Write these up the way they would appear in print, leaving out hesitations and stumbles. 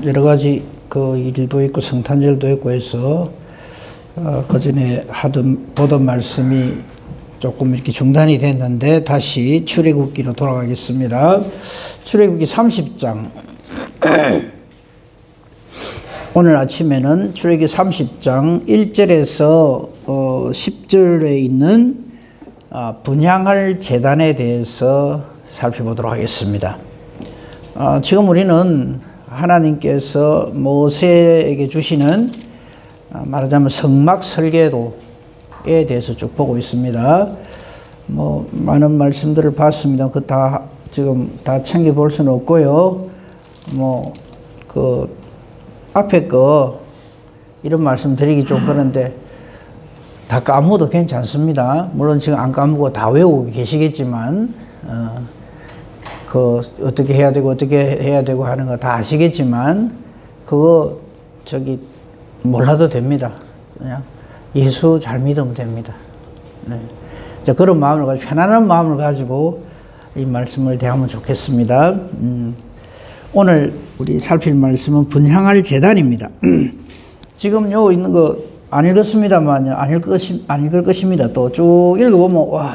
여러 가지 그 일도 있고 성탄절도 있고 해서 그 전에 보던 말씀이 조금 이렇게 중단이 됐는데 다시 출애굽기로 돌아가겠습니다. 출애굽기 30장. 오늘 아침에는 출애굽기 30장 1절에서 10절에 있는 분향할 제단에 대해서 살펴보도록 하겠습니다. 지금 우리는 하나님께서 모세에게 주시는 말하자면 성막 설계도에 대해서 쭉 보고 있습니다. 많은 말씀들을 봤습니다. 지금 다 챙겨볼 수는 없고요. 앞에 이런 말씀 드리기 좀 그런데 다 까먹어도 괜찮습니다. 물론 지금 안 까먹고 다 외우고 계시겠지만, 어떻게 해야 되고 하는 거 다 아시겠지만, 몰라도 됩니다. 그냥 예수 잘 믿으면 됩니다. 네. 그런 마음을 가지고, 편안한 마음을 가지고 이 말씀을 대하면 좋겠습니다. 오늘 우리 살필 말씀은 분향할 제단입니다. 지금 요 있는 거 안 읽었습니다만, 안 읽을 것입니다. 또 쭉 읽어보면, 와,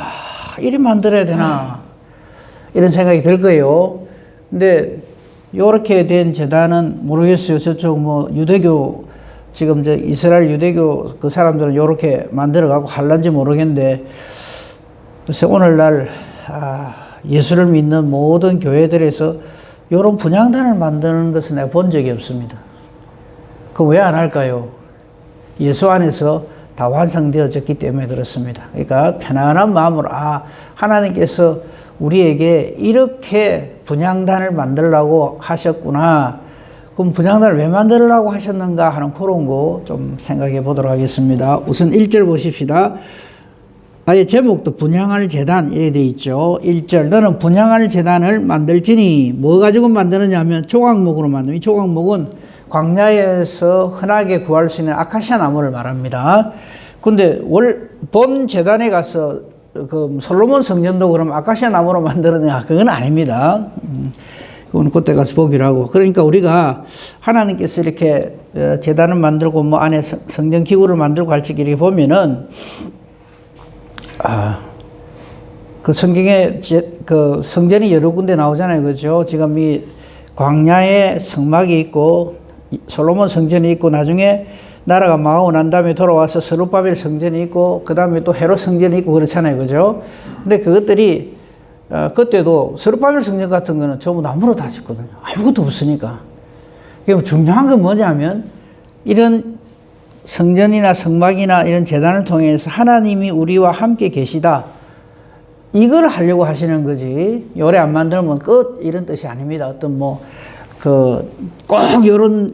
이리 만들어야 되나, 이런 생각이 들 거예요. 근데 요렇게 된 제단은 모르겠어요. 저쪽 유대교, 지금 이스라엘 유대교 그 사람들은 요렇게 만들어가고 할란지 모르겠는데, 그래서 오늘날, 예수를 믿는 모든 교회들에서 요런 분향단을 만드는 것은 내가 본 적이 없습니다. 그거 왜 안 할까요? 예수 안에서 다 완성되어졌기 때문에 그렇습니다. 그러니까 편안한 마음으로, 하나님께서 우리에게 이렇게 분향단을 만들라고 하셨구나. 그럼 분향단을 왜 만들라고 하셨는가 하는 그런 거 좀 생각해 보도록 하겠습니다. 우선 1절 보십시다. 아예 제목도 분향할 제단 이렇게 되어 있죠. 1절, 너는 분향할 제단을 만들지니 뭐 가지고 만드느냐 하면 조각목으로 만듭니다. 이 조각목은 광야에서 흔하게 구할 수 있는 아카시아 나무를 말합니다. 근데 본 제단에 가서 솔로몬 성전도 그럼 아카시아 나무로 만들었냐? 그건 아닙니다. 그건 그때 가서 보기로 하고. 그러니까 우리가 하나님께서 이렇게 제단을 만들고 안에 성전 기구를 만들고 할 적 이렇게 보면은 그 성경에 성전이 여러 군데 나오잖아요. 그죠? 지금 이 광야에 성막이 있고 솔로몬 성전이 있고 나중에 나라가 망하고 난 다음에 돌아와서 스룹바벨 성전이 있고 그 다음에 또 헤롯 성전이 있고 그렇잖아요. 그죠? 근데 그것들이 그때도 스룹바벨 성전 같은 거는 전부 나무로 다 짓거든요. 아무것도 없으니까. 그럼 중요한 건 뭐냐면 이런 성전이나 성막이나 이런 제단을 통해서 하나님이 우리와 함께 계시다. 이걸 하려고 하시는 거지. 요래 안 만들면 끝 이런 뜻이 아닙니다. 꼭 요런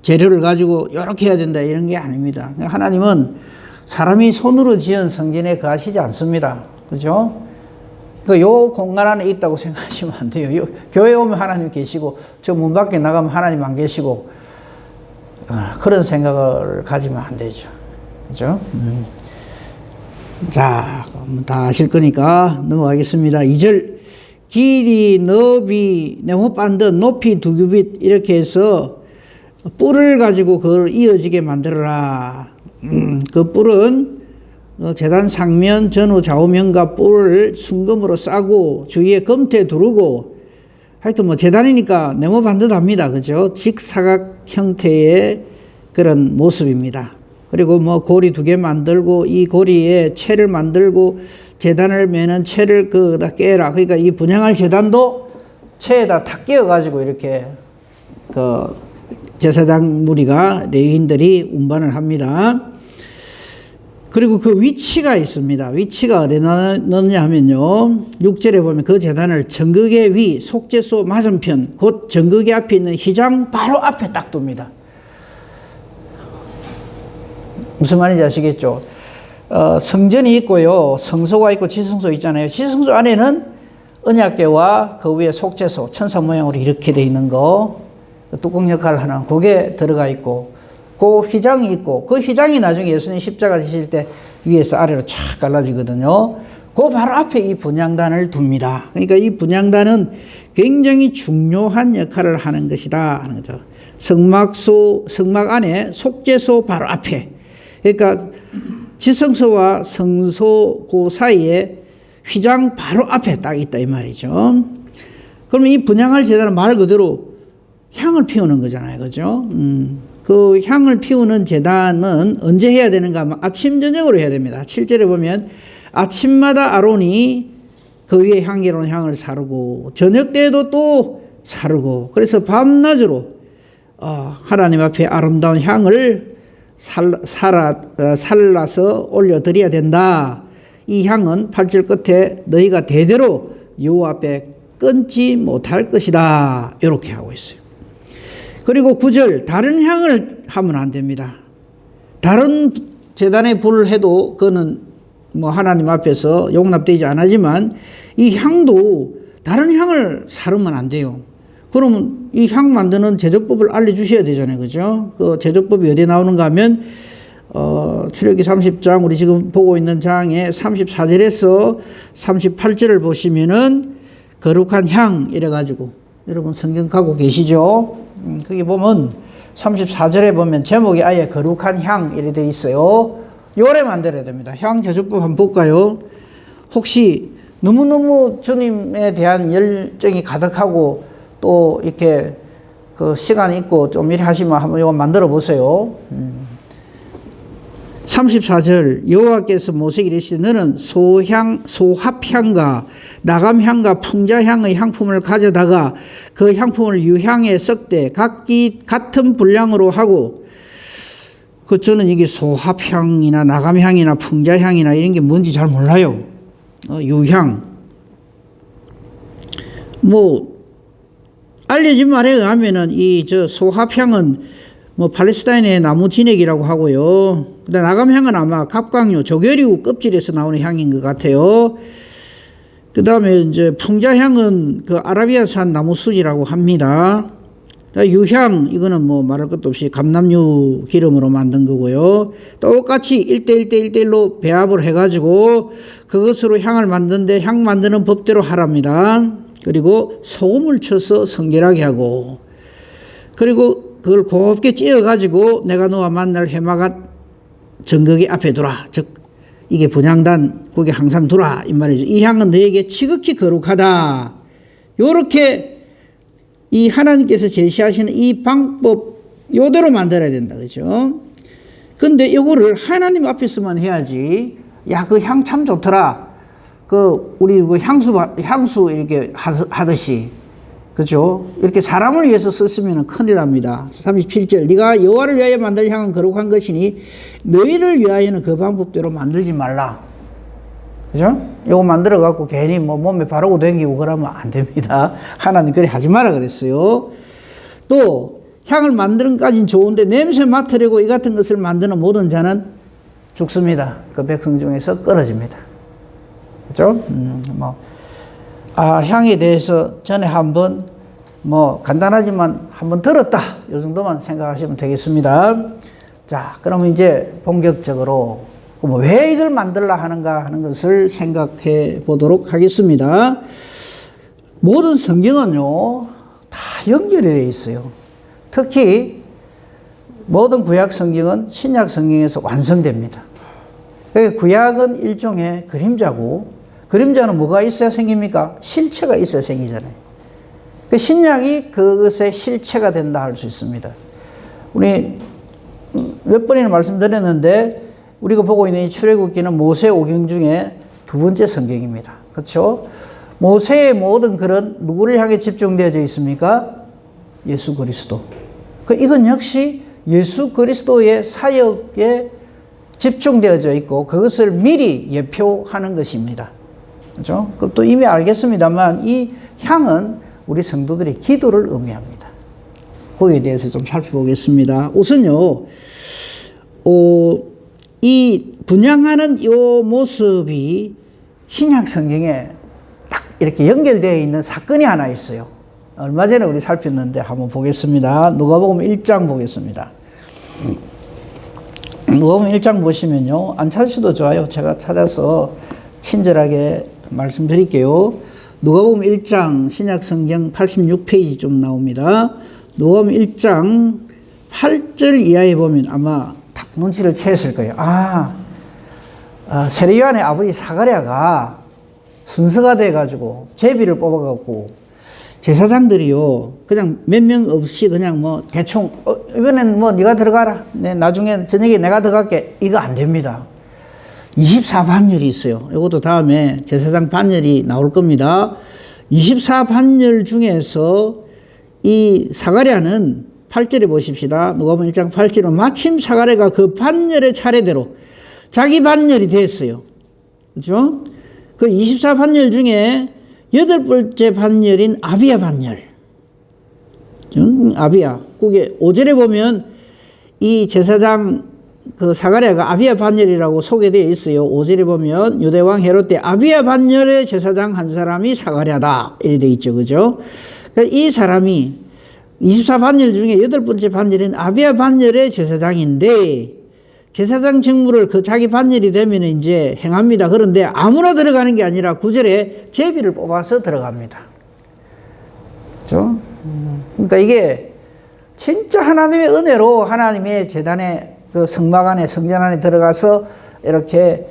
재료를 가지고 요렇게 해야 된다 이런 게 아닙니다. 하나님은 사람이 손으로 지은 성전에 거하시지 않습니다. 그죠? 요 공간 안에 있다고 생각하시면 안 돼요. 교회 오면 하나님 계시고 저 문 밖에 나가면 하나님 안 계시고 그런 생각을 가지면 안 되죠. 그죠? 자, 다 아실 거니까 넘어가겠습니다. 2절. 길이, 너비, 네모 반듯, 높이 2규빗 이렇게 해서 뿔을 가지고 그걸 이어지게 만들어라. 그 뿔은 제단 상면, 전후, 좌우면과 뿔을 순금으로 싸고 주위에 금태 두르고 하여튼 제단이니까 네모 반듯합니다. 그죠? 직사각 형태의 그런 모습입니다. 그리고 고리 2개 만들고 이 고리에 채를 만들고 제단을 매는 채를 다 깨라. 그러니까 이 분향할 제단도 채에다 탁 끼워가지고 이렇게 제사장 무리가 레위인들이 운반을 합니다. 그리고 그 위치가 있습니다. 위치가 어디 넣느냐 하면요. 6절에 보면 그 제단을 정극의 위, 속죄소 맞은편, 곧 정극의 앞에 있는 휘장 바로 앞에 딱 둡니다. 무슨 말인지 아시겠죠? 성전이 있고요. 성소가 있고 지성소 있잖아요. 지성소 안에는 언약궤와 그 위에 속죄소, 천사 모양으로 이렇게 돼 있는 거, 뚜껑 역할을 하는 그게 들어가 있고, 그 휘장이 있고, 그 휘장이 나중에 예수님 십자가 지실 때 위에서 아래로 촥 갈라지거든요. 그 바로 앞에 이 분향단을 둡니다. 그러니까 이 분향단은 굉장히 중요한 역할을 하는 것이다 하는 거죠. 성막 안에 속죄소 바로 앞에. 그러니까 지성소와 성소 그 사이에 휘장 바로 앞에 딱 있다 이 말이죠. 그러면 이 분향할 제단은 말 그대로 향을 피우는 거잖아요. 그죠? 그 향을 피우는 제단은 언제 해야 되는가 하면 아침 저녁으로 해야 됩니다. 7절에 보면 아침마다 아론이 그 위에 향기로운 향을 사르고 저녁 때에도 또 사르고, 그래서 밤낮으로 하나님 앞에 아름다운 향을 살라서 올려드려야 된다. 이 향은 8절 끝에 너희가 대대로 여호와 앞에 끊지 못할 것이다 이렇게 하고 있어요. 그리고 9절 다른 향을 하면 안 됩니다. 다른 제단에 불을 해도 그거는 뭐 하나님 앞에서 용납되지 않지만 이 향도 다른 향을 사르면 안 돼요. 그러면 이 향 만드는 제조법을 알려주셔야 되잖아요. 그죠? 그 제조법이 어디에 나오는가 하면 출애굽기 30장 우리 지금 보고 있는 장의 34절에서 38절을 보시면은 거룩한 향 이래가지고 여러분 성경 갖고 계시죠? 거기 보면 34절에 보면 제목이 아예 거룩한 향 이래 돼 있어요. 요래 만들어야 됩니다. 향 제조법 한번 볼까요? 혹시 너무너무 주님에 대한 열정이 가득하고 또 이렇게 그 시간이 있고 좀 이래 하시면 한번 이거 만들어 보세요. 34절 여호와께서 모세에게 이르시되 너는 소합향과 나감향과 풍자향의 향품을 가져다가 그 향품을 유향에 섞되 각기 같은 분량으로 하고, 그 저는 이게 소합향이나 나감향이나 풍자향이나 이런 게 뭔지 잘 몰라요. 유향 뭐 알려진 말에 의하면은 이 소합향은 뭐 팔레스타인의 나무 진액이라고 하고요. 근데 나감향은 아마 갑각류 조개류 껍질에서 나오는 향인 것 같아요. 그 다음에 이제 풍자향은 그 아라비아산 나무 수지라고 합니다. 유향 이거는 뭐 말할 것도 없이 감람류 기름으로 만든 거고요. 똑같이 1대1로 배합을 해가지고 그것으로 향을 만드는데 향 만드는 법대로 하랍니다. 그리고 소금을 쳐서 성결하게 하고, 그리고 그걸 곱게 찧어가지고 내가 너와 만날 해마가 정극이 앞에 두라. 즉 이게 분향단 거기 항상 두라 이 말이죠. 이 향은 너에게 지극히 거룩하다. 요렇게 이 하나님께서 제시하시는 이 방법 요대로 만들어야 된다. 그죠? 근데 이거를 하나님 앞에서만 해야지. 야, 그 향 참 좋더라. 우리 향수 이렇게 하듯이. 그죠? 이렇게 사람을 위해서 썼으면 큰일 납니다. 37절 네가 여호와를 위하여 만들 향은 거룩한 것이니 너희를 위하여는 그 방법대로 만들지 말라. 그죠? 요거 만들어 갖고 괜히 뭐 몸에 바르고 다니고 그러면 안 됩니다. 하나님 그래 하지 마라 그랬어요. 또 향을 만드는 까지는 좋은데 냄새 맡으려고 이 같은 것을 만드는 모든 자는 죽습니다. 그 백성 중에서 끊어집니다. 그죠? 향에 대해서 전에 한번 뭐 간단하지만 한번 들었다. 이 정도만 생각하시면 되겠습니다. 자, 그러면 이제 본격적으로 왜 이걸 만들라 하는가 하는 것을 생각해 보도록 하겠습니다. 모든 성경은요, 다 연결이 되어 있어요. 특히 모든 구약 성경은 신약 성경에서 완성됩니다. 구약은 일종의 그림자고, 그림자는 뭐가 있어야 생깁니까? 실체가 있어야 생기잖아요. 신약이 그것의 실체가 된다 할 수 있습니다. 우리 몇 번이나 말씀드렸는데 우리가 보고 있는 이 출애굽기는 모세 오경 중에 두 번째 성경입니다. 그렇죠? 모세의 모든 글은 누구를 향해 집중되어져 있습니까? 예수 그리스도. 이건 역시 예수 그리스도의 사역에 집중되어져 있고 그것을 미리 예표하는 것입니다. 그렇죠? 또 이미 알겠습니다만 이 향은 우리 성도들의 기도를 의미합니다. 거기에 대해서 좀 살펴보겠습니다. 우선요, 이 분향하는 이 모습이 신약 성경에 딱 이렇게 연결되어 있는 사건이 하나 있어요. 얼마 전에 우리 살폈는데 한번 보겠습니다. 누가복음 1장 보겠습니다. 누가복음 1장 보시면요, 안 찾으셔도 좋아요. 제가 찾아서 친절하게 말씀드릴게요. 누가복음 1장 신약성경 86페이지 좀 나옵니다. 누가복음 1장 8절 이하에 보면 아마 딱 눈치를 채셨을 거예요. 세례요한의 아버지 사가랴가 순서가 돼가지고 제비를 뽑아갖고 제사장들이요 그냥 몇 명 없이 그냥 뭐 대충 이번엔 뭐 네가 들어가라, 나중에 저녁에 내가 들어갈게, 이거 안 됩니다. 24반열이 있어요. 이것도 다음에 제사장 반열이 나올 겁니다. 24반열 중에서 이 사가랴는 8절에 보십시다. 누가복음 1장 8절은 마침 사가랴가 그 반열의 차례대로 자기 반열이 됐어요. 그렇죠? 그 24반열 중에 8번째 반열인 아비야 반열. 아비야. 그게 5절에 보면 이 제사장 그 사가랴가 아비야 반열이라고 소개되어 있어요. 5절에 보면 유대왕 헤롯 때 아비야 반열의 제사장 한 사람이 사가랴다. 이렇게 되어 있죠. 그죠? 그러니까 이 사람이 24반열 중에 8번째 반열인 아비야 반열의 제사장인데 제사장 직무를 그 자기 반열이 되면 이제 행합니다. 그런데 아무나 들어가는 게 아니라 9절에 제비를 뽑아서 들어갑니다. 그렇죠? 그러니까 이게 진짜 하나님의 은혜로 하나님의 제단에 그 성막 안에 성전 안에 들어가서 이렇게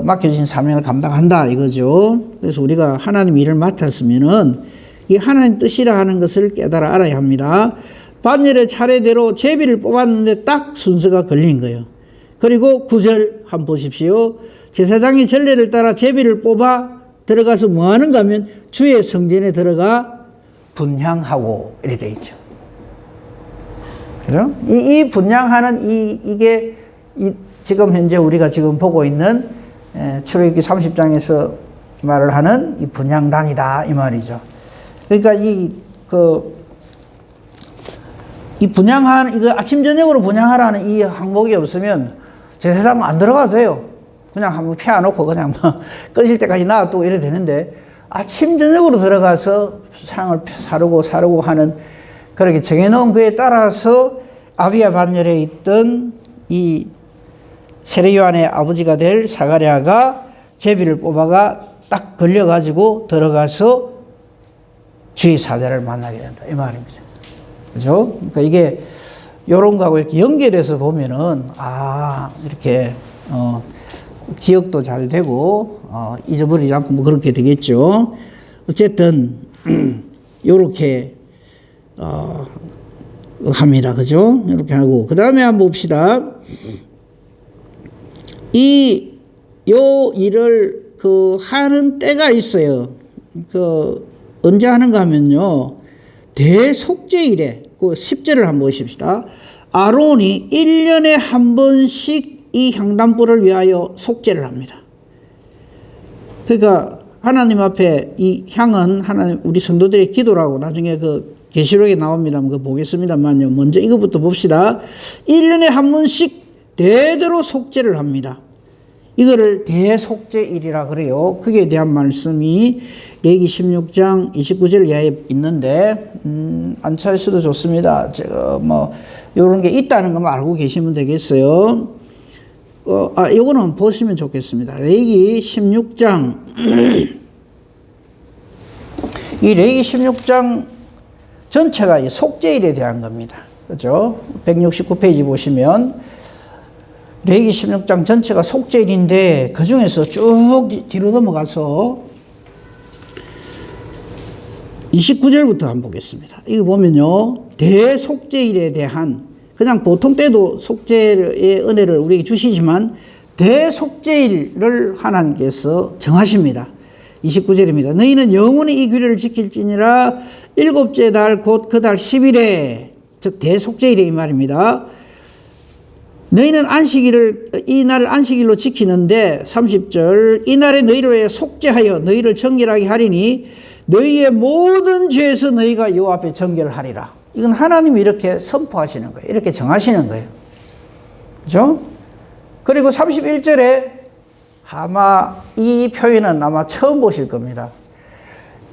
맡겨주신 사명을 감당한다 이거죠. 그래서 우리가 하나님 일을 맡았으면은 이 하나님 뜻이라 하는 것을 깨달아 알아야 합니다. 반열의 차례대로 제비를 뽑았는데 딱 순서가 걸린 거예요. 그리고 9절 한번 보십시오. 제사장이 전례를 따라 제비를 뽑아 들어가서 뭐 하는가 하면 주의 성전에 들어가 분향하고 이렇게 되어 있죠. 그죠? 이 분향하는 이게 지금 현재 우리가 지금 보고 있는 출애굽기 30장에서 말을 하는 이 분향단이다 이 말이죠. 그러니까 이 분향하는 이거 아침 저녁으로 분향하라는 이 항목이 없으면 제사장은 안 들어가도 돼요. 그냥 한번 피워놓고 그냥 뭐 꺼질 때까지 놔두고 이래 되는데 아침 저녁으로 들어가서 상을 사르고 하는 그렇게 정해놓은 그에 따라서 아비야 반열에 있던 이 세례요한의 아버지가 될 사가랴가 제비를 뽑아가 딱 걸려가지고 들어가서 주의 사자를 만나게 된다 이 말입니다. 그죠? 그러니까 이게 요런 거하고 이렇게 연결해서 보면은 이렇게 기억도 잘 되고 잊어버리지 않고 뭐 그렇게 되겠죠. 어쨌든 요렇게 합니다. 그죠? 이렇게 하고 그 다음에 한번 봅시다. 요 일을 하는 때가 있어요. 언제 하는가 하면요. 대속죄일에 10절을 한번 보십시다. 아론이 1년에 한 번씩 이 향단불을 위하여 속죄를 합니다. 그러니까 하나님 앞에 이 향은 하나님 우리 성도들의 기도라고 나중에 계시록에 나옵니다만 그거 보겠습니다만요. 먼저 이것부터 봅시다. 1년에 한 번씩 대대로 속죄를 합니다. 이거를 대속죄일이라 그래요. 그게 대한 말씀이 레위기 16장 29절 이하에 있는데 안 찾으셔도 좋습니다. 제가 요런 게 있다는 것만 알고 계시면 되겠어요. 요거는 보시면 좋겠습니다. 레위기 16장 이 레위기 16장 전체가 이 속죄일에 대한 겁니다. 그죠? 169페이지 보시면 레위기 16장 전체가 속죄일인데 그 중에서 쭉 뒤로 넘어가서 29절부터 한번 보겠습니다. 이거 보면요. 대속죄일에 대한 그냥 보통 때도 속죄의 은혜를 우리에게 주시지만 대속죄일을 하나님께서 정하십니다. 29절입니다. 너희는 영원히 이 규례를 지킬지니라. 일곱째 달 곧 그 달 10일에 즉 대속죄일에 이 말입니다. 너희는 이 날을 안식일로 지키는데 30절 이날에 너희를 위해 속죄하여 너희를 정결하게 하리니 너희의 모든 죄에서 너희가 여호와 앞에 정결하리라. 이건 하나님이 이렇게 선포하시는 거예요. 이렇게 정하시는 거예요. 그죠? 그리고 31절에 아마 이 표현은 아마 처음 보실 겁니다.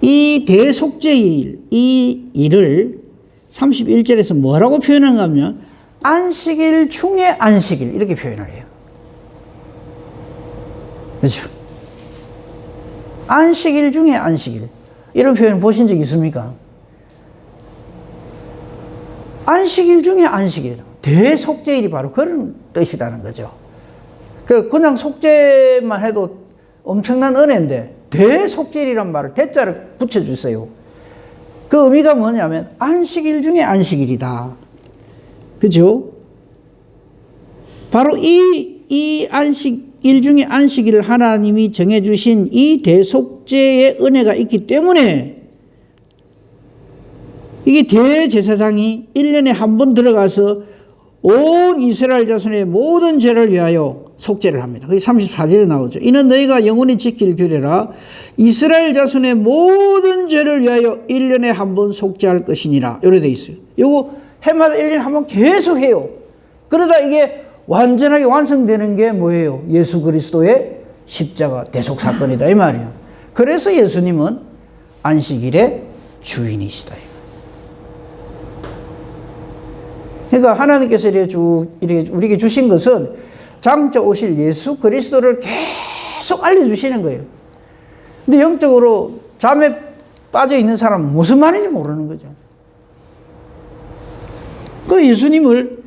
이 대속죄일, 이 일을 31절에서 뭐라고 표현한가 하면 안식일 중에 안식일 이렇게 표현을 해요. 그렇죠? 안식일 중에 안식일. 이런 표현 보신 적 있습니까? 안식일 중에 안식일. 대속죄일이 바로 그런 뜻이라는 거죠. 그냥 속죄만 해도 엄청난 은혜인데 대속죄일이란 말을 대자를 붙여주세요. 그 의미가 뭐냐면 안식일 중에 안식일이다. 그죠? 바로 이 안식일 중에 안식일을 하나님이 정해주신 이 대속죄의 은혜가 있기 때문에 이게 대제사장이 1년에 한 번 들어가서 온 이스라엘 자손의 모든 죄를 위하여 속죄를 합니다. 그게 34절에 나오죠. 이는 너희가 영원히 지킬 규례라. 이스라엘 자손의 모든 죄를 위하여 1년에 한 번 속죄할 것이니라. 이렇게 되어 있어요. 이거 해마다 1년에 한 번 계속 해요. 그러다 이게 완전하게 완성되는 게 뭐예요? 예수 그리스도의 십자가 대속 사건이다 이 말이에요. 그래서 예수님은 안식일의 주인이시다. 그러니까 하나님께서 이렇게 우리에게 주신 것은 장차 오실 예수 그리스도를 계속 알려주시는 거예요. 근데 영적으로 잠에 빠져 있는 사람은 무슨 말인지 모르는 거죠. 그 예수님을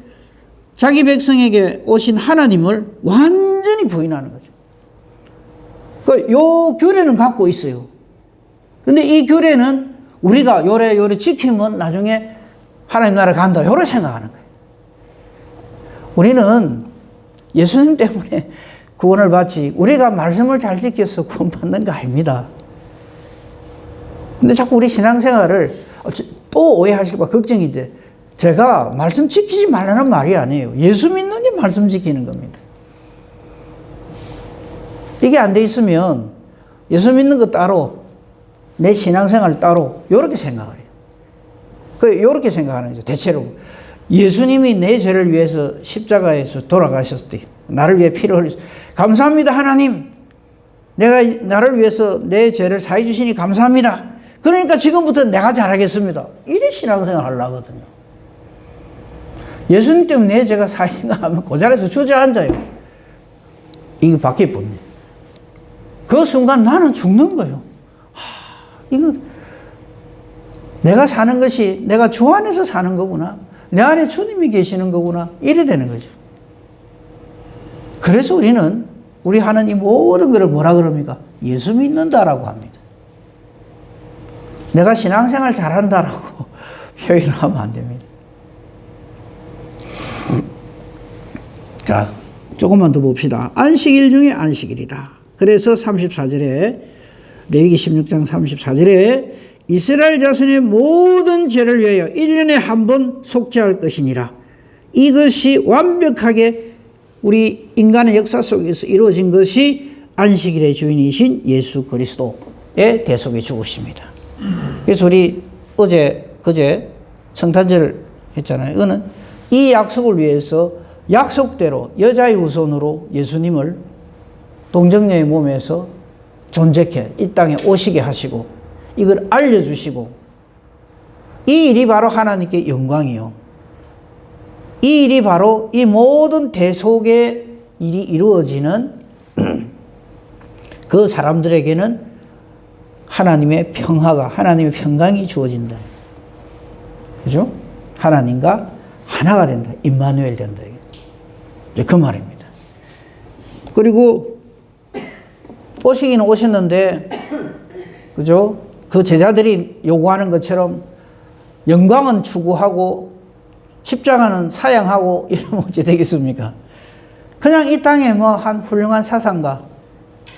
자기 백성에게 오신 하나님을 완전히 부인하는 거죠. 요 규례는 갖고 있어요. 근데 이 규례는 우리가 요래 지키면 나중에 하나님 나라 간다. 요렇게 생각하는 거예요. 우리는 예수님 때문에 구원을 받지 우리가 말씀을 잘 지켜서 구원받는 거 아닙니다. 근데 자꾸 우리 신앙생활을 또 오해하실까 걱정이 돼. 제가 말씀 지키지 말라는 말이 아니에요. 예수 믿는 게 말씀 지키는 겁니다. 이게 안 돼 있으면 예수 믿는 거 따로 내 신앙생활 따로 요렇게 생각을 해요. 요렇게 생각하는 거죠. 대체로 예수님이 내 죄를 위해서 십자가에서 돌아가셨을 때 나를 위해 피를 흘리셨 감사합니다 하나님. 내가 나를 위해서 내 죄를 사해 주시니 감사합니다. 그러니까 지금부터 내가 잘하겠습니다. 이래 신앙생활 하려고 하거든요. 예수님 때문에 내 죄가 사인가 하면 그 자리에서 주저앉아요. 이거 밖에 붙네. 그 순간 나는 죽는 거예요. 이거 내가 사는 것이 내가 주 안에서 사는 거구나. 내 안에 주님이 계시는 거구나. 이래 되는 거죠. 그래서 우리는 우리 하는 이 모든 것을 뭐라 그럽니까? 예수 믿는다라고 합니다. 내가 신앙생활 잘한다라고 표현을 하면 안 됩니다. 자, 조금만 더 봅시다. 안식일 중에 안식일이다. 그래서 34절에 레위기 16장 34절에 이스라엘 자손의 모든 죄를 위하여 1년에 한 번 속죄할 것이니라. 이것이 완벽하게 우리 인간의 역사 속에서 이루어진 것이 안식일의 주인이신 예수 그리스도의 대속의 죽으십니다. 그래서 우리 그제 성탄절 했잖아요. 이거는 이 약속을 위해서 약속대로 여자의 후손으로 예수님을 동정녀의 몸에서 존재케 이 땅에 오시게 하시고 이걸 알려주시고 이 일이 바로 하나님께 영광이요. 이 일이 바로 이 모든 대속의 일이 이루어지는 그 사람들에게는 하나님의 평화가 하나님의 평강이 주어진다. 그죠? 하나님과 하나가 된다. 임마누엘 된다. 이제 그 말입니다. 그리고 오시기는 오셨는데 그죠? 그 제자들이 요구하는 것처럼 영광은 추구하고 십자가는 사양하고 이러면 어찌 되겠습니까? 그냥 이 땅에 한 훌륭한 사상가,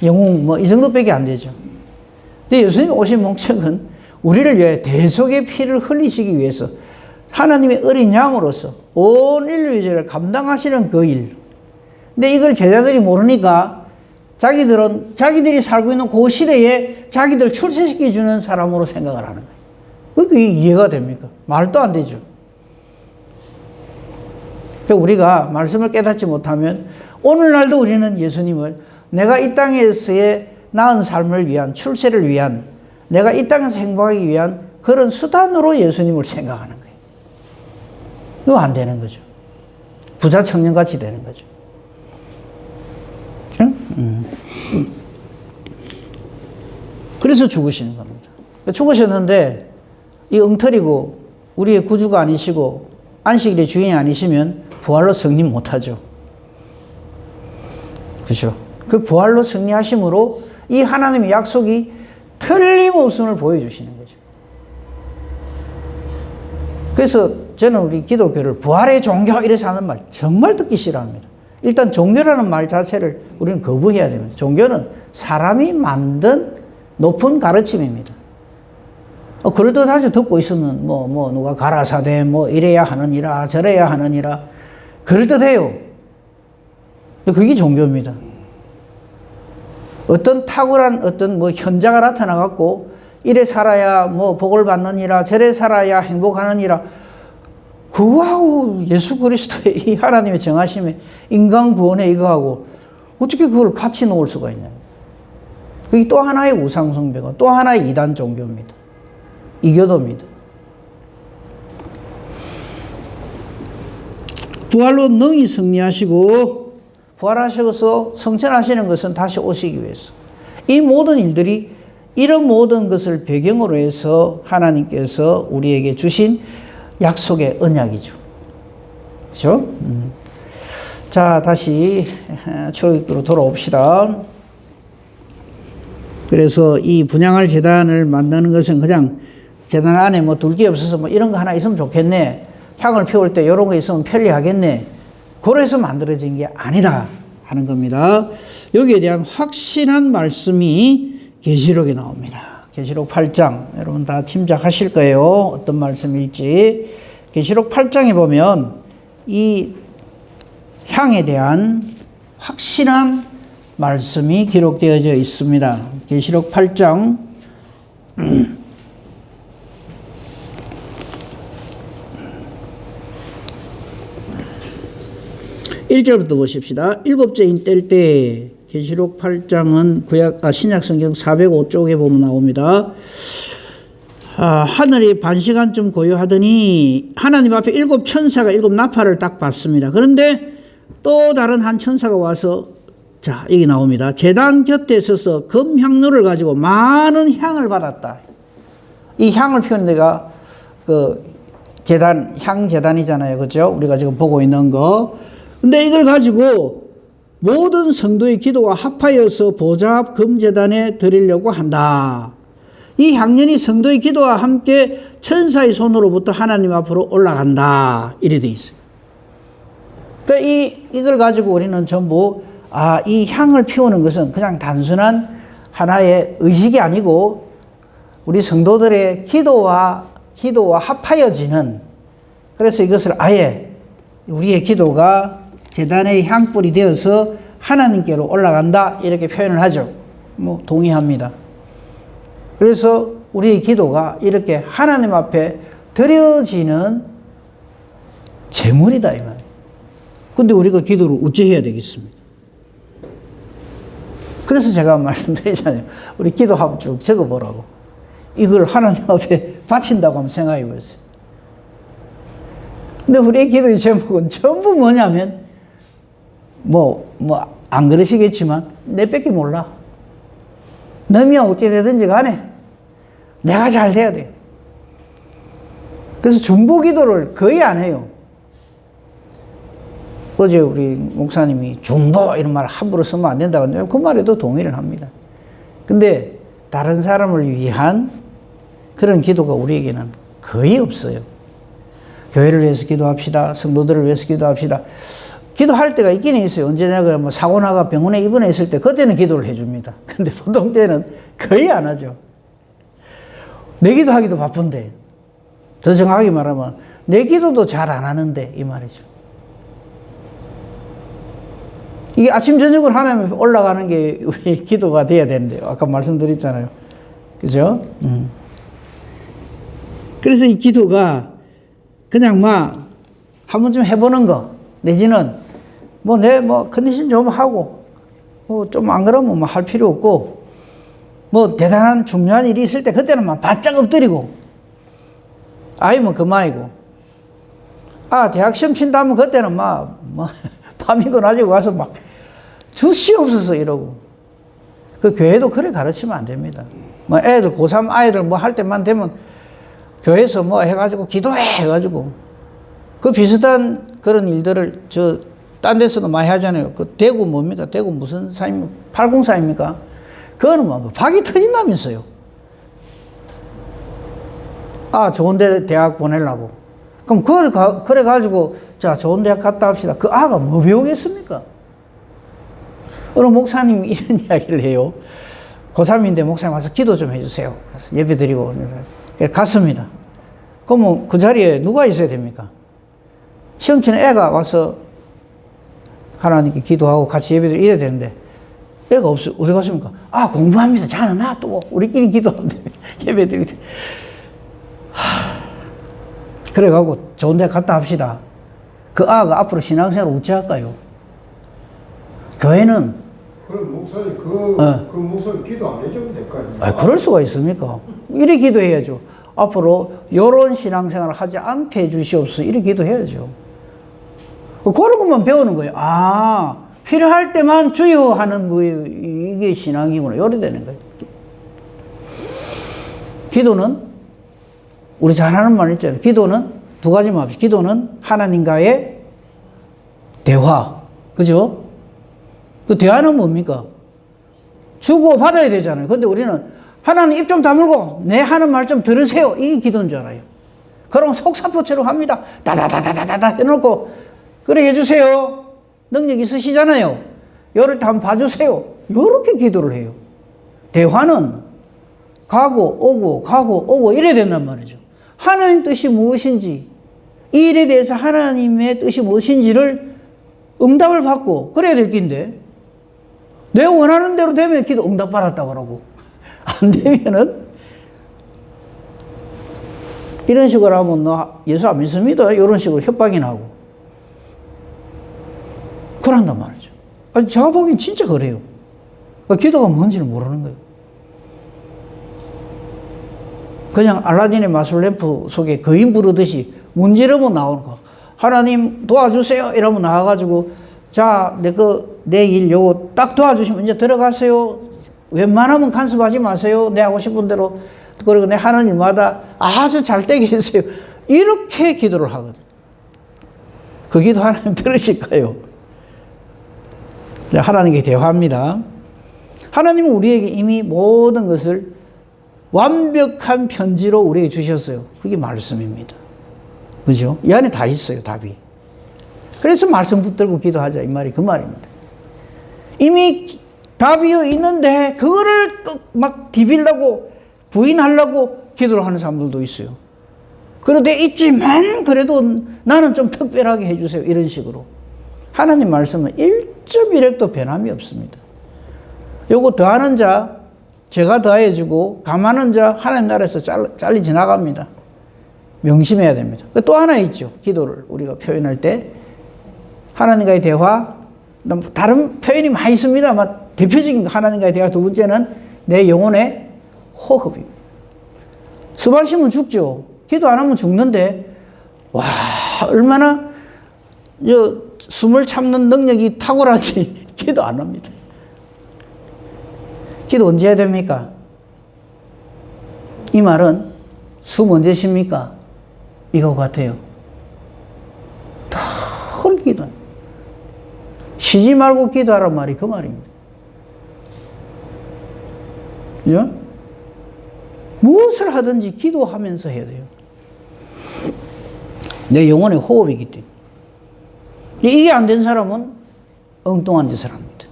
영웅 이 정도밖에 안 되죠. 근데 예수님이 오신 목적은 우리를 위해 대속의 피를 흘리시기 위해서 하나님의 어린 양으로서 온 인류의 죄를 감당하시는 그 일. 근데 이걸 제자들이 모르니까 자기들이 살고 있는 그 시대에 자기들 출세시켜주는 사람으로 생각을 하는 거예요. 그게 이해가 됩니까? 말도 안 되죠. 우리가 말씀을 깨닫지 못하면 오늘날도 우리는 예수님을 내가 이 땅에서의 나은 삶을 위한 출세를 위한 내가 이 땅에서 행복하기 위한 그런 수단으로 예수님을 생각하는 거예요. 이거 안 되는 거죠. 부자 청년같이 되는 거죠. 그래서 죽으시는 겁니다. 죽으셨는데 이 엉터리고 우리의 구주가 아니시고 안식일의 주인이 아니시면 부활로 승리 못하죠. 그렇죠? 그 부활로 승리하심으로 이 하나님의 약속이 틀림없음을 보여주시는 거죠. 그래서 저는 우리 기독교를 부활의 종교 이래서 하는 말 정말 듣기 싫어합니다. 일단 종교라는 말 자체를 우리는 거부해야 됩니다. 종교는 사람이 만든 높은 가르침입니다. 그럴듯하죠. 듣고 있으면 누가 가라사대 이래야 하느니라 저래야 하느니라 그럴듯해요. 그게 종교입니다. 어떤 탁월한 어떤 현자가 나타나 갖고 이래 살아야 복을 받느니라 저래 살아야 행복하느니라 그거하고 예수 그리스도의 이 하나님의 정하심에 인간 구원에 이거하고 어떻게 그걸 같이 놓을 수가 있냐. 그게 또 하나의 우상숭배고 또 하나의 이단 종교입니다. 이교도입니다. 부활로 능히 승리하시고 부활하셔서 성천하시는 것은 다시 오시기 위해서. 이 모든 일들이 이런 모든 것을 배경으로 해서 하나님께서 우리에게 주신 약속의 언약이죠. 그렇죠? 자, 다시 출애굽기로 돌아옵시다. 그래서 이 분향할 제단을 만드는 것은 그냥 제단 안에 둘 게 없어서 이런 거 하나 있으면 좋겠네. 향을 피울 때 이런 거 있으면 편리하겠네. 그래서 만들어진 게 아니다 하는 겁니다. 여기에 대한 확실한 말씀이 계시록에 나옵니다. 계시록 8장 여러분 다 짐작하실 거예요. 어떤 말씀일지. 계시록 8장에 보면 이 향에 대한 확실한 말씀이 기록되어져 있습니다. 계시록 8장 1절부터 보십시다. 일곱째인 뗄 때 계시록 8장은 신약 성경 405쪽에 보면 나옵니다. 하늘이 반시간쯤 고요하더니 하나님 앞에 일곱 천사가 일곱 나팔을 딱 받습니다. 그런데 또 다른 한 천사가 와서 자, 여기 나옵니다. 제단 곁에 서서 금향로를 가지고 많은 향을 받았다. 이 향을 피우는 데가 향제단이잖아요. 그죠? 우리가 지금 보고 있는 거. 근데 이걸 가지고 모든 성도의 기도와 합하여서 보좌 앞 금제단에 드리려고 한다. 이 향연이 성도의 기도와 함께 천사의 손으로부터 하나님 앞으로 올라간다. 이래 돼 있어요. 그러니까 이걸 가지고 우리는 전부 이 향을 피우는 것은 그냥 단순한 하나의 의식이 아니고 우리 성도들의 기도와 합하여지는, 그래서 이것을 아예 우리의 기도가 제단의 향불이 되어서 하나님께로 올라간다 이렇게 표현을 하죠. 동의합니다. 그래서 우리의 기도가 이렇게 하나님 앞에 드려지는 제물이다 이 말이에요. 근데 우리가 기도를 어찌 해야 되겠습니까? 그래서 제가 말씀드리잖아요. 우리 기도 한번 쭉 적어보라고. 이걸 하나님 앞에 바친다고 한번 생각해 보세요. 근데 우리의 기도의 제목은 전부 뭐냐면 안 그러시겠지만 내 뺏기 몰라. 남이 어찌 되든지 간에 내가 잘 돼야 돼. 그래서 중보 기도를 거의 안 해요. 어제 우리 목사님이 중보 이런 말 함부로 쓰면 안 된다고 하는데 그 말에도 동의를 합니다. 근데 다른 사람을 위한 그런 기도가 우리에게는 거의 없어요. 교회를 위해서 기도합시다. 성도들을 위해서 기도합시다. 기도할 때가 있긴 있어요. 언제 내가 사고 나가 병원에 입원해 있을 때 그때는 기도를 해줍니다. 근데 보통 때는 거의 안 하죠. 내 기도하기도 바쁜데, 더 정확하게 말하면 내 기도도 잘 안 하는데 이 말이죠. 이게 아침 저녁으로 하나님 앞에 올라가는 게 우리 기도가 돼야 되는데요. 아까 말씀드렸잖아요. 그죠? 그래서 이 기도가 그냥 한번 좀 해보는 거, 내지는 내 컨디션 좀 하고, 좀 안 그러면 할 필요 없고, 대단한 중요한 일이 있을 때 그때는 바짝 엎드리고, 아니면 그만이고, 대학 시험 친다면 그때는 밤이고 낮이고 가서 주시옵소서 이러고, 그 교회도 그래 가르치면 안 됩니다. 뭐 애들, 고3 아이들 뭐 할 때만 되면 교회에서 뭐 해가지고 기도해 해가지고 그 비슷한 그런 일들을 딴 데서도 많이 하잖아요. 그 대구 뭡니까? 대구 무슨 사입니까? 804입니까? 그거는 뭐 박이 터진다면서요. 아, 좋은 데 대학 보내려고. 그럼 그래 가지고 자, 좋은 대학 갔다 합시다. 그 아가 뭐 배우겠습니까? 어느 목사님이 이런 이야기를 해요. 고3인데 목사님 와서 기도 좀 해주세요. 그래서 예배 드리고 갔습니다. 그러면 그 자리에 누가 있어야 됩니까? 시험 치는 애가 와서 하나님께 기도하고 같이 예배 드리고 이래야 되는데 애가 없어요. 어디 갔습니까? 아, 공부합니다. 자는 놔두고 우리끼리 기도하는데 예배 드리고. 그래가지고 좋은 데 갔다 합시다. 그 아가 앞으로 신앙생활 어찌 할까요? 교회는 그럼 목사님 그 목사님 기도 안 해주면 될 거 아닙니까? 아, 그럴 수가 있습니까? 이래 기도해야죠. 앞으로 요런 신앙생활을 하지 않게 해주시옵소서. 이래 기도해야죠. 그런 것만 배우는 거예요. 아, 필요할 때만 주여 하는 거예요. 이게 신앙이구나. 요래 되는 거예요. 기도는 우리 잘 하는 말 있잖아요. 기도는 두 가지만 합시다. 기도는 하나님과의 대화. 그죠? 그 대화는 뭡니까? 주고 받아야 되잖아요. 근데 우리는 하나님 입 좀 다물고 내 하는 말 좀 들으세요. 이게 기도인 줄 알아요. 그럼 속사포처럼 합니다. 다다다다다다 해놓고 그래 해주세요. 능력 있으시잖아요. 요럴 때 한번 봐주세요. 요렇게 기도를 해요. 대화는 가고 오고 이래야 된단 말이죠. 하나님 뜻이 무엇인지 이 일에 대해서 하나님의 뜻이 무엇인지를 응답을 받고 그래야 될 긴데 내가 원하는 대로 되면 기도 응답 받았다고 그러고 안 되면은 이런 식으로 하면 너 예수 안 믿습니다. 이런 식으로 협박이나 하고 그런단 말이죠. 아니, 제가 보기엔 진짜 그래요. 그러니까 기도가 뭔지를 모르는 거예요. 그냥 알라딘의 마술램프 속에 거인 부르듯이 문지르면 나오는 거. 하나님 도와주세요. 이러면 나와가지고 자, 내 일 요거 딱 도와주시면 이제 들어가세요. 웬만하면 간섭하지 마세요. 내 하고 싶은 대로. 그리고 내 하는 일마다 아주 잘 되게 해주세요. 이렇게 기도를 하거든. 그 기도 하나님 들으실까요? 하나님께 대화합니다. 하나님은 우리에게 이미 모든 것을 완벽한 편지로 우리에게 주셨어요. 그게 말씀입니다. 그죠? 이 안에 다 있어요, 답이. 그래서 말씀 붙들고 기도하자, 이 말이 그 말입니다. 이미 답이 있는데, 그거를 막 디빌려고, 부인하려고 기도를 하는 사람들도 있어요. 그런데 있지만, 그래도 나는 좀 특별하게 해주세요. 이런 식으로. 하나님 말씀은 1.1핵도 변함이 없습니다. 요거 더하는 자, 제가 더해주고, 감하는 자, 하나님 나라에서 잘리 지나갑니다. 명심해야 됩니다. 또 하나 있죠. 기도를 우리가 표현할 때. 하나님과의 대화, 다른 표현이 많이 있습니다만, 대표적인 하나님과의 대화 두 번째는 내 영혼의 호흡입니다. 숨 안 쉬면 죽죠. 기도 안 하면 죽는데, 와, 얼마나 숨을 참는 능력이 탁월한지 기도 안 합니다. 기도 언제 해야 됩니까? 이 말은 숨 언제 쉽니까? 이거 같아요. 덜 기도. 쉬지 말고 기도하란 말이 그 말입니다. 그죠? 무엇을 하든지 기도하면서 해야 돼요. 내 영혼의 호흡이기 때문에. 이게 안 된 사람은 엉뚱한 짓을 합니다.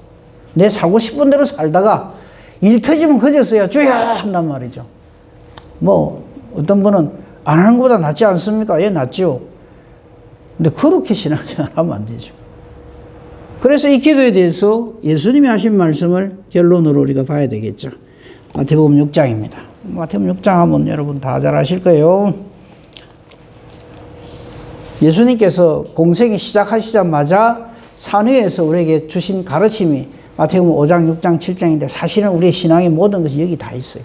내 살고 싶은 대로 살다가 일 터지면 그제서야 주여 한단 말이죠. 뭐 어떤 분은 안 하는 것보다 낫지 않습니까? 예, 낫죠. 근데 그렇게 신앙생활 하면 안 되죠. 그래서 이 기도에 대해서 예수님이 하신 말씀을 결론으로 우리가 봐야 되겠죠. 마태복음 6장입니다. 마태복음 6장 하면 여러분 다 잘 아실 거예요. 예수님께서 공생이 시작하시자마자 산 위에서 우리에게 주신 가르침이 마태복음 5장, 6장, 7장인데 사실은 우리의 신앙의 모든 것이 여기 다 있어요.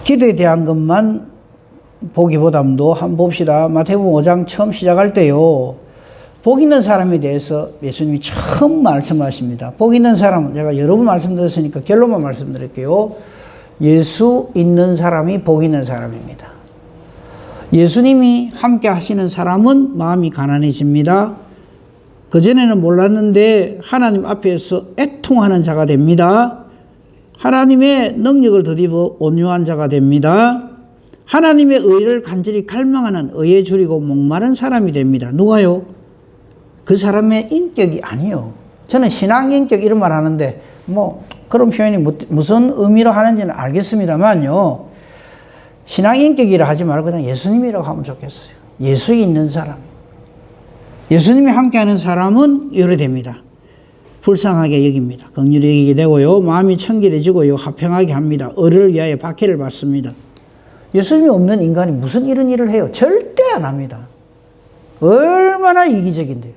기도에 대한 것만 보기보다도 한번 봅시다. 마태복음 5장 처음 시작할 때요. 복 있는 사람에 대해서 예수님이 처음 말씀하십니다. 복 있는 사람은 제가 여러 번 말씀드렸으니까 결론만 말씀드릴게요. 예수 있는 사람이 복 있는 사람입니다. 예수님이 함께 하시는 사람은 마음이 가난해집니다. 그전에는 몰랐는데 하나님 앞에서 애통하는 자가 됩니다. 하나님의 능력을 덧입어 온유한 자가 됩니다. 하나님의 의를 간절히 갈망하는 의에 줄이고 목마른 사람이 됩니다. 누가요? 그 사람의 인격이 아니요. 저는 신앙 인격 이런 말 하는데 뭐 그런 표현이 무슨 의미로 하는지는 알겠습니다만요. 신앙 인격이라 하지 말고 그냥 예수님이라고 하면 좋겠어요. 예수 있는 사람. 예수님이 함께하는 사람은 요래됩니다. 불쌍하게 여깁니다. 긍휼히 여기게 되고요. 마음이 청결해지고요. 화평하게 합니다. 의를 위하여 박해를 받습니다. 예수님이 없는 인간이 무슨 이런 일을 해요? 절대 안 합니다. 얼마나 이기적인데요.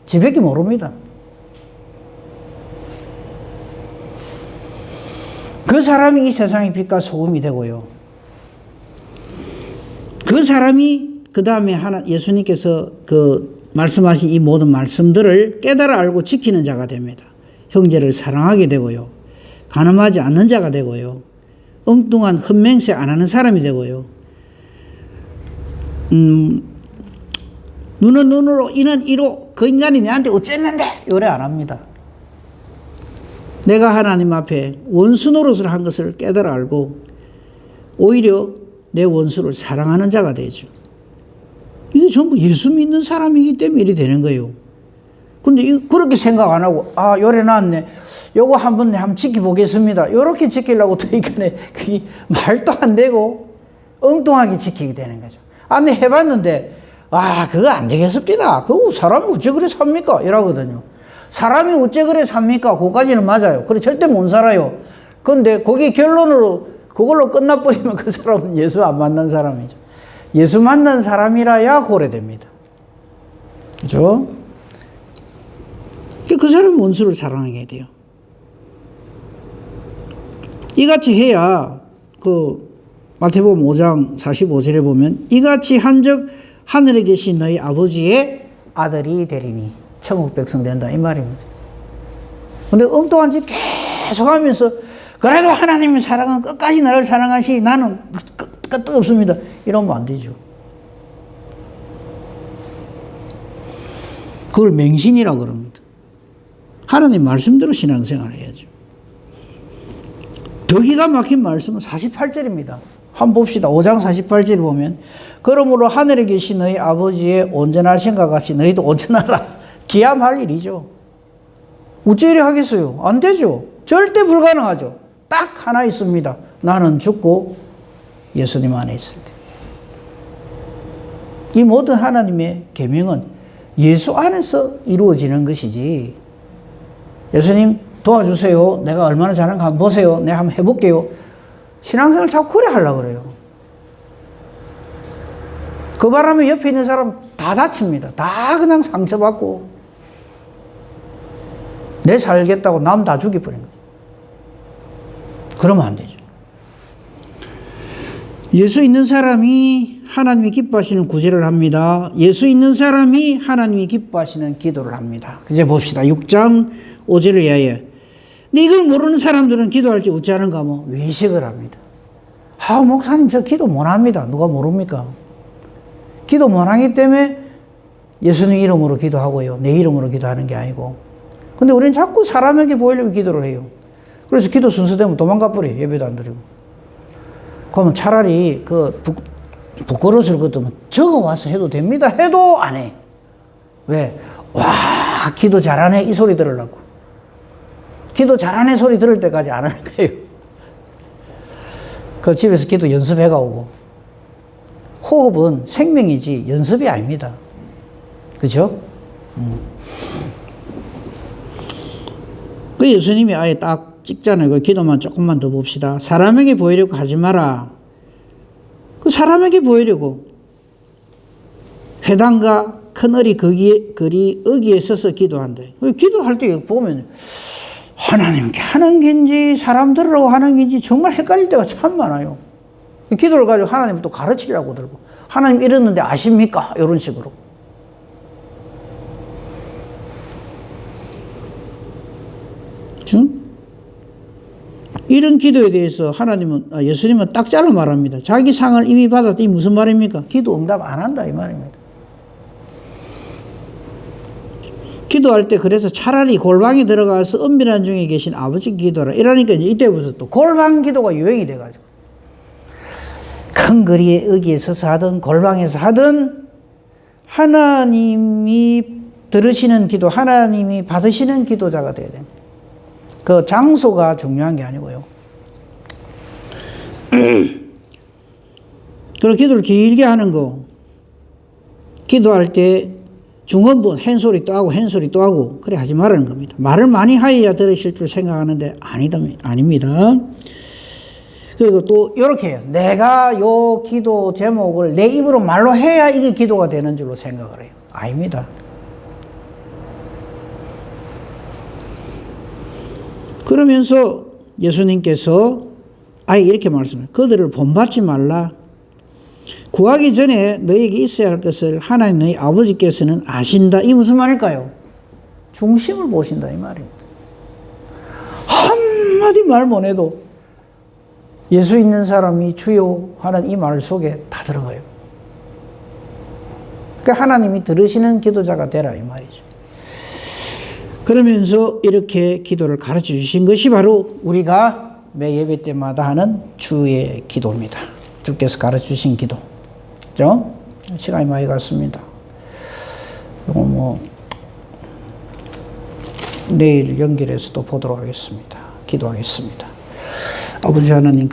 지밖에 모릅니다. 그 사람이 이 세상의 빛과 소금이 되고요. 그 사람이 그 다음에 예수님께서 말씀하신 이 모든 말씀들을 깨달아 알고 지키는 자가 됩니다. 형제를 사랑하게 되고요. 간음하지 않는 자가 되고요. 엉뚱한 헛맹세 안 하는 사람이 되고요. 눈은 눈으로 이는 이로 그 인간이 내한테 어쨌는데 요래 안 합니다. 내가 하나님 앞에 원수 노릇을 한 것을 깨달아 알고 오히려 내 원수를 사랑하는 자가 되죠. 이게 전부 예수 믿는 사람이기 때문에 이렇게 되는 거예요. 근데 그렇게 생각 안 하고, 요래 나왔네. 요거 한번 지켜보겠습니다. 요렇게 지키려고 드니까네, 그게 말도 안 되고, 엉뚱하게 지키게 되는 거죠. 근데 해봤는데, 그거 안 되겠습니다. 그거 사람이 어째 그래 삽니까? 이러거든요. 사람이 어째 그래 삽니까? 그거까지는 맞아요. 그래, 절대 못 살아요. 근데 거기 결론으로, 그걸로 끝나버리면 그 사람은 예수 안 만난 사람이죠. 예수 만난 사람이라야 고래됩니다. 그죠? 그 사람은 원수를 사랑하게 돼요. 이같이 해야 마태복음 5장 45절에 보면 이같이 한즉 하늘에 계신 너희 아버지의 아들이 되리니 천국 백성 된다 이 말입니다. 근데 엉뚱한 짓 계속 하면서 그래도 하나님의 사랑은 끝까지 나를 사랑하시 나는 끝도 없습니다. 이러면 안 되죠. 그걸 맹신이라고 그럽니다. 하나님 말씀대로 신앙생활을 해야죠. 더 기가 막힌 말씀은 48절입니다. 한번 봅시다. 5장 48절을 보면 그러므로 하늘에 계신 너희 아버지의 온전하신가 같이 너희도 온전하라. 기함할 일이죠. 어째 이리 하겠어요? 안 되죠. 절대 불가능하죠. 딱 하나 있습니다. 나는 죽고 예수님 안에 있을 때. 이 모든 하나님의 계명은 예수 안에서 이루어지는 것이지. 예수님 도와주세요. 내가 얼마나 잘하는가 한번 보세요. 내가 한번 해볼게요. 신앙생활 자꾸 그래 하려고 그래요. 그 바람에 옆에 있는 사람 다 다칩니다. 다 그냥 상처받고 내 살겠다고 남 다 죽여버린 거예요. 그러면 안 되죠. 예수 있는 사람이 하나님이 기뻐하시는 구제를 합니다. 예수 있는 사람이 하나님이 기뻐하시는 기도를 합니다. 이제 봅시다. 6장 5절을 위하여. 근데 이걸 모르는 사람들은 기도할지 어찌하는가 뭐 외식을 합니다. 목사님 저 기도 못합니다. 누가 모릅니까? 기도 못하기 때문에 예수님 이름으로 기도하고요. 내 이름으로 기도하는 게 아니고. 근데 우리는 자꾸 사람에게 보이려고 기도를 해요. 그래서 기도 순서되면 도망가 버려요. 예배도 안 드리고. 그러면 차라리 부끄러워질 것도 적어 와서 해도 됩니다. 해도 안 해. 왜? 기도 잘하네 이 소리 들으려고. 기도 잘하네 소리 들을 때까지 안 하는 거예요. 그 집에서 기도 연습해가 오고. 호흡은 생명이지 연습이 아닙니다. 그죠? 그 예수님이 아예 딱 찍잖아요. 그 기도만 조금만 더 봅시다. 사람에게 보이려고 하지 마라. 그 사람에게 보이려고 회당과 큰어리 거리 어기에 서서 기도한다. 기도할 때 보면 하나님께 하는 건지 사람들으로 하는 건지 정말 헷갈릴 때가 참 많아요. 기도를 가지고 하나님을 또 가르치려고 들고 하나님 이랬는데 아십니까? 이런 식으로. 이런 기도에 대해서 예수님은 딱 잘라 말합니다. 자기 상을 이미 받았더니 무슨 말입니까? 기도 응답 안 한다 이 말입니다. 기도할 때 그래서 차라리 골방에 들어가서 은밀한 중에 계신 아버지 기도라 이러니까 이제 이때부터 또 골방 기도가 유행이 돼가지고 큰 거리에 여기에 서서 하든 골방에서 하든 하나님이 들으시는 기도, 하나님이 받으시는 기도자가 돼야 됩니다. 그 장소가 중요한 게 아니고요. 그리고 기도를 길게 하는 거, 기도할 때 중언부언 한 소리 또 하고 한 소리 또 하고 그래 하지 말라는 겁니다. 말을 많이 하여야 들으실 줄 생각하는데 아닙니다. 그리고 또 이렇게 해요. 내가 요 기도 제목을 내 입으로 말로 해야 이게 기도가 되는 줄로 생각을 해요. 아닙니다. 그러면서 예수님께서 아예 이렇게 말씀해요. 그들을 본받지 말라. 구하기 전에 너에게 있어야 할 것을 하나님 너희 아버지께서는 아신다. 이게 무슨 말일까요? 중심을 보신다 이 말입니다. 한마디 말 못 해도 예수 있는 사람이 주요 하는 이 말 속에 다 들어가요. 그러니까 하나님이 들으시는 기도자가 되라 이 말이죠. 그러면서 이렇게 기도를 가르쳐 주신 것이 바로 우리가 매 예배 때마다 하는 주의 기도입니다. 주께서 가르쳐 주신 기도. 그죠? 시간이 많이 갔습니다. 이거 내일 연결해서 또 보도록 하겠습니다. 기도하겠습니다. 아버지 하나님